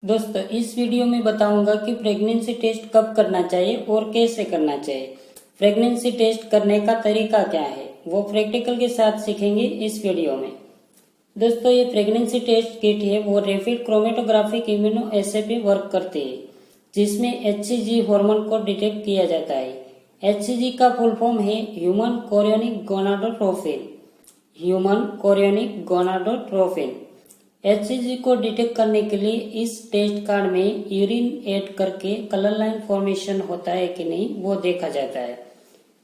दोस्तों इस वीडियो में बताऊंगा कि प्रेगनेंसी टेस्ट कब करना चाहिए और कैसे करना चाहिए। प्रेगनेंसी टेस्ट करने का तरीका क्या है वो प्रैक्टिकल के साथ सीखेंगे इस वीडियो में। दोस्तों ये प्रेगनेंसी टेस्ट किट है वो रैपिड क्रोमेटोग्राफिक इम्यूनो एसे पे वर्क करती है, जिसमें HCG हार्मोन को डिटेक्ट किया जाता है। HCG का फुल फॉर्म है human chorionic gonadotropin. Human chorionic gonadotropin HCG को डिटेक्ट करने के लिए इस टेस्ट कार्ड में यूरिन ऐड करके कलर लाइन फॉर्मेशन होता है कि नहीं वो देखा जाता है।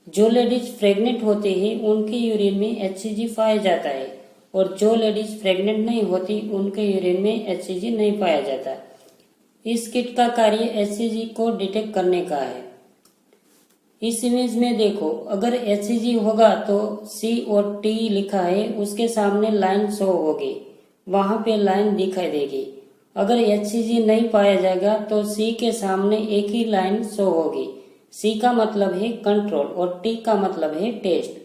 जो लेडीज प्रेग्नेंट होती है उनके यूरिन में HCG पाया जाता है और जो लेडीज प्रेग्नेंट नहीं होती उनके यूरिन में HCG नहीं पाया जाता। इस किट का कार्य HCG को डिटेक्ट करने का है। इस इमेज में देखो, अगर HCG होगा तो C और T लिखा है उसके सामने लाइन शो होगी, वहां पे लाइन दिखाई देगी। अगर HCG नहीं पाया जाएगा तो C के सामने एक ही लाइन शो होगी। C का मतलब है कंट्रोल और T का मतलब है टेस्ट।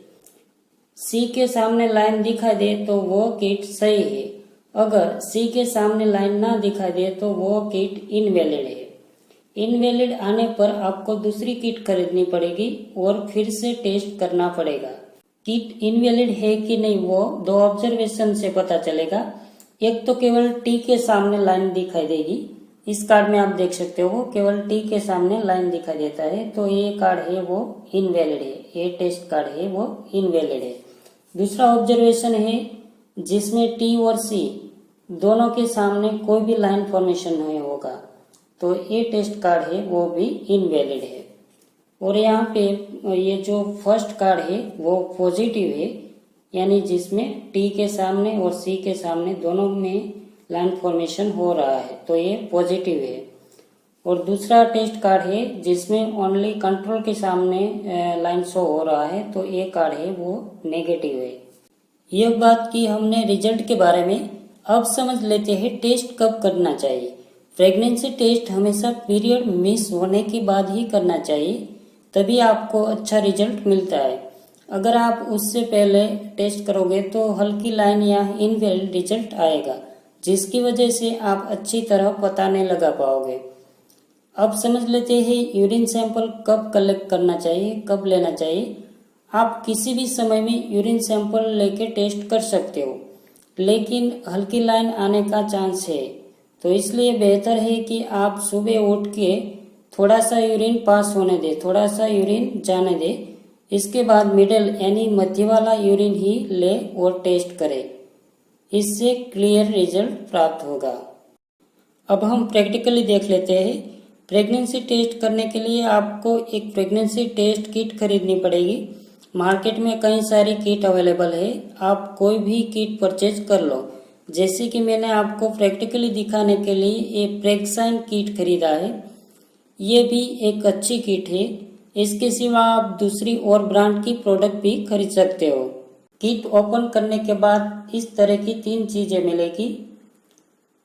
C के सामने लाइन दिखाई दे तो वो किट सही है, अगर C के सामने लाइन ना दिखाई दे तो वो किट इनवैलिड है। इनवैलिड आने पर आपको दूसरी किट खरीदनी पड़ेगी और फिर से टेस्ट करना पड़ेगा। किट इनवैलिड है कि नहीं वो दो ऑब्जर्वेशन से पता चलेगा। एक तो केवल T के सामने लाइन दिखाई देगी, इस कार्ड में आप देख सकते हो केवल T के सामने लाइन दिखाई देता है, तो ये कार्ड है वो इनवैलिड है, ये टेस्ट कार्ड है वो इनवैलिड है। दूसरा ऑब्जर्वेशन है जिसमें T और C दोनों के सामने कोई भी लाइन फॉर्मेशन नहीं होगा, तो ये टेस्ट कार्ड है वो भी इनवैलिड है। और यहाँ पे ये जो फर्स्ट कार्ड है वो पॉजिटिव है, यानी जिसमें T के सामने और C के सामने दोनों में लाइन फॉर्मेशन हो रहा है, तो ये पॉजिटिव है। और दूसरा टेस्ट कार्ड है जिसमें ओनली कंट्रोल के सामने लाइन शो हो रहा है, तो ये कार्ड है वो नेगेटिव है। यह बात की हमने रिजल्ट के बारे में। अब समझ लेते हैं टेस्ट कब करना चाहिए। प्रेगनेंसी टेस्ट हमेशा पीरियड मिस होने के बाद ही करना चाहिए, तभी आपको अच्छा रिजल्ट मिलता है। अगर आप उससे पहले टेस्ट करोगे तो हल्की लाइन या इनवैलिड रिजल्ट आएगा, जिसकी वजह से आप अच्छी तरह पता नहीं लगा पाओगे। अब समझ लेते हैं यूरिन सैंपल कब कलेक्ट करना चाहिए, कब लेना चाहिए। आप किसी भी समय में यूरिन सैंपल लेके टेस्ट कर सकते हो, लेकिन हल्की लाइन आने का चांस है, तो इसलिए बेहतर है कि आप सुबह उठ के थोड़ा सा यूरिन पास होने दे, थोड़ा सा यूरिन जाने दे, इसके बाद मिडल यानी मध्य वाला यूरिन ही ले और टेस्ट करें। इससे क्लियर रिजल्ट प्राप्त होगा। अब हम प्रैक्टिकली देख लेते हैं। प्रेगनेंसी टेस्ट करने के लिए आपको एक प्रेगनेंसी टेस्ट किट खरीदनी पड़ेगी। मार्केट में कई सारी किट अवेलेबल है, आप कोई भी किट परचेज कर लो। जैसे कि मैंने आपको प्रैक्टिकली दिखाने के लिए ये प्रेगसाइन किट खरीदा है, ये भी एक अच्छी किट है। इसके सिवा आप दूसरी और ब्रांड की प्रोडक्ट भी खरीद सकते हो। किट ओपन करने के बाद इस तरह की 3 चीजें मिलेगी।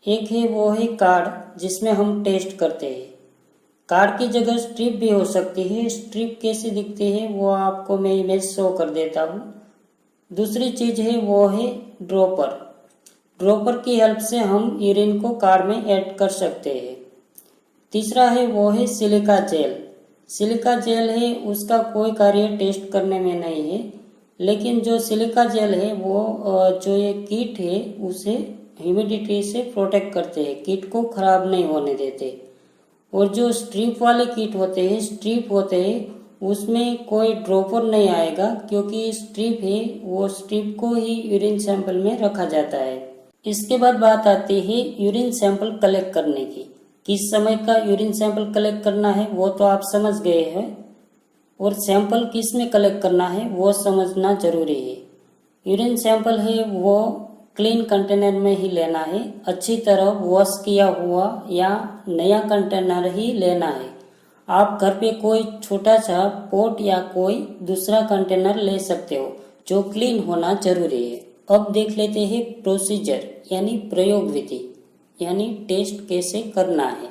एक है वो है कार्ड जिसमें हम टेस्ट करते हैं। कार्ड की जगह स्ट्रिप भी हो सकती है। स्ट्रिप कैसी दिखती है वो आपको मैं इमेज शो कर देता हूँ। दूसरी चीज है वो है ड्रॉपर। ड्रॉपर की हेल्प से हम यूरिन को कार्ड में ऐड कर सकते हैं। तीसरा है वो है सिलिका जेल। सिलिका जेल है उसका कोई कार्य टेस्ट करने में नहीं है, लेकिन जो सिलिका जेल है वो जो ये किट है उसे ह्यूमिडिटी से प्रोटेक्ट करते हैं, किट को खराब नहीं होने देते। और जो स्ट्रिप वाले किट होते हैं, स्ट्रिप होते हैं, उसमें कोई ड्रॉपर नहीं आएगा, क्योंकि स्ट्रिप है वो स्ट्रिप को ही यूरिन सैंपल में रखा जाता है। इसके बाद बात आती है यूरिन सैंपल कलेक्ट करने की। किस समय का यूरिन सैंपल कलेक्ट करना है वो तो आप समझ गए हैं, और सैंपल किस में कलेक्ट करना है वो समझना जरूरी है। यूरिन सैंपल है वो क्लीन कंटेनर में ही लेना है, अच्छी तरह वॉश किया हुआ या नया कंटेनर ही लेना है। आप घर पे कोई छोटा सा पॉट या कोई दूसरा कंटेनर ले सकते हो, जो क्लीन होना जरूरी है। अब देख लेते हैं प्रोसीजर यानी प्रयोग विधि, यानी टेस्ट कैसे करना है।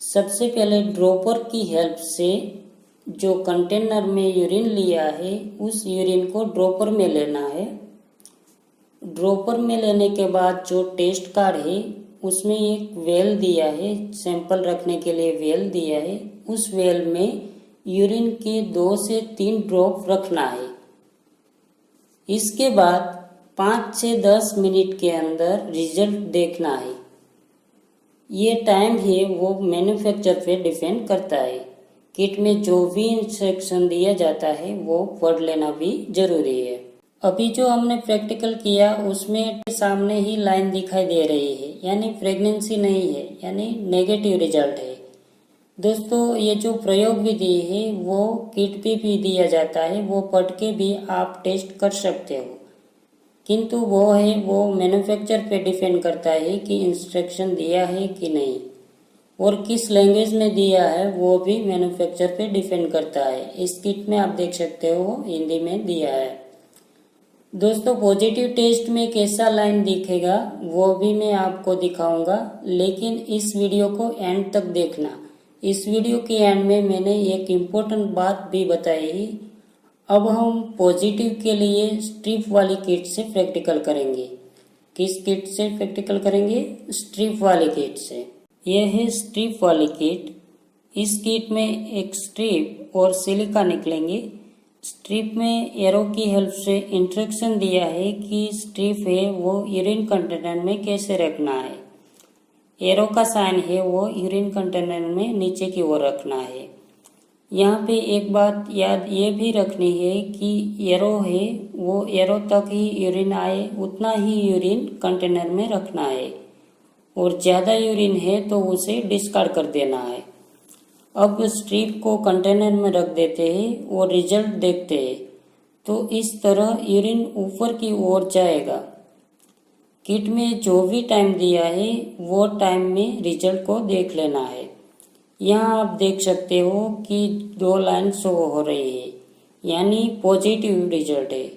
सबसे पहले ड्रॉपर की हेल्प से जो कंटेनर में यूरिन लिया है उस यूरिन को ड्रॉपर में लेना है। ड्रॉपर में लेने के बाद जो टेस्ट कार्ड है उसमें एक वेल दिया है, सैंपल रखने के लिए वेल दिया है। उस वेल में यूरिन के 2 से 3 ड्रॉप रखना है। इसके बाद 5 से 10 मिनट के अंदर रिजल्ट देखना है। ये टाइम है वो मैन्युफैक्चर पे डिपेंड करता है। किट में जो भी इंस्ट्रक्शन दिया जाता है वो पढ़ लेना भी जरूरी है। अभी जो हमने प्रैक्टिकल किया उसमें सामने ही लाइन दिखाई दे रही है, यानी प्रेगनेंसी नहीं है, यानी नेगेटिव रिजल्ट है। दोस्तों ये जो प्रयोग विधि है वो किट पे भी दिया जाता है, वो पढ़ के भी आप टेस्ट कर सकते हो, किंतु वो मैन्युफैक्चर पे डिपेंड करता है कि इंस्ट्रक्शन दिया है कि नहीं, और किस लैंग्वेज में दिया है वो भी मैन्युफैक्चर पे डिपेंड करता है। इस किट में आप देख सकते हो हिंदी में दिया है। दोस्तों पॉजिटिव टेस्ट में कैसा लाइन दिखेगा वो भी मैं आपको दिखाऊंगा, लेकिन इस वीडियो को एंड तक देखना। इस वीडियो के एंड में मैंने एक इम्पोर्टेंट बात भी बताई। अब हम पॉजिटिव के लिए स्ट्रिप वाली किट से प्रैक्टिकल करेंगे। किस किट से प्रैक्टिकल करेंगे? स्ट्रिप वाली किट से। यह है स्ट्रिप वाली किट। इस किट में एक स्ट्रिप और सिलिका निकलेंगे। स्ट्रिप में एरो की हेल्प से इंस्ट्रक्शन दिया है कि स्ट्रिप है वो यूरिन कंटेनर में कैसे रखना है। एरो का साइन है वो यूरिन कंटेनर में नीचे की ओर रखना है। यहाँ पे एक बात याद ये भी रखनी है कि एरो है वो एरो तक ही यूरिन आए उतना ही यूरिन कंटेनर में रखना है, और ज़्यादा यूरिन है तो उसे डिस्कार्ड कर देना है। अब स्ट्रिप को कंटेनर में रख देते हैं और रिजल्ट देखते हैं। तो इस तरह यूरिन ऊपर की ओर जाएगा। किट में जो भी टाइम दिया है वो टाइम में रिजल्ट को देख लेना है। यहाँ आप देख सकते हो कि 2 लाइन शो हो रही है, यानी पॉजिटिव रिजल्ट है,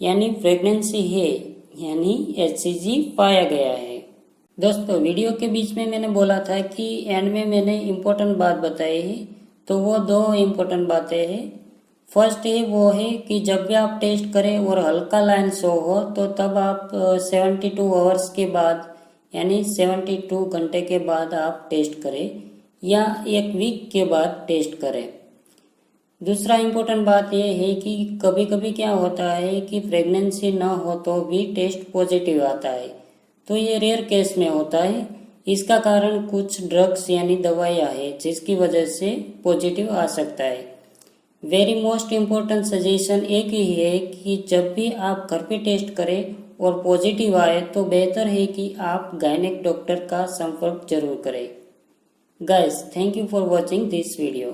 यानी प्रेगनेंसी है, यानी HCG पाया गया है। दोस्तों वीडियो के बीच में मैंने बोला था कि एंड में मैंने इम्पोर्टेंट बात बताई है, तो वो 2 इम्पोर्टेंट बातें हैं। फर्स्ट है वो है कि जब भी आप टेस्ट करें और हल्का लाइन शो हो तो तब आप 72 आवर्स के बाद, यानी 72 घंटे के बाद आप टेस्ट करें, या 1 वीक के बाद टेस्ट करें। दूसरा इम्पोर्टेंट बात यह है कि कभी कभी क्या होता है कि प्रेगनेंसी न हो तो भी टेस्ट पॉजिटिव आता है, तो ये रेयर केस में होता है। इसका कारण कुछ ड्रग्स यानी दवाइयाँ है जिसकी वजह से पॉजिटिव आ सकता है। वेरी मोस्ट इम्पोर्टेंट सजेशन एक ही है कि जब भी आप घर पे टेस्ट करें और पॉजिटिव आए तो बेहतर है कि आप गायनेक डॉक्टर का संपर्क जरूर करें। Guys, thank you for watching this video.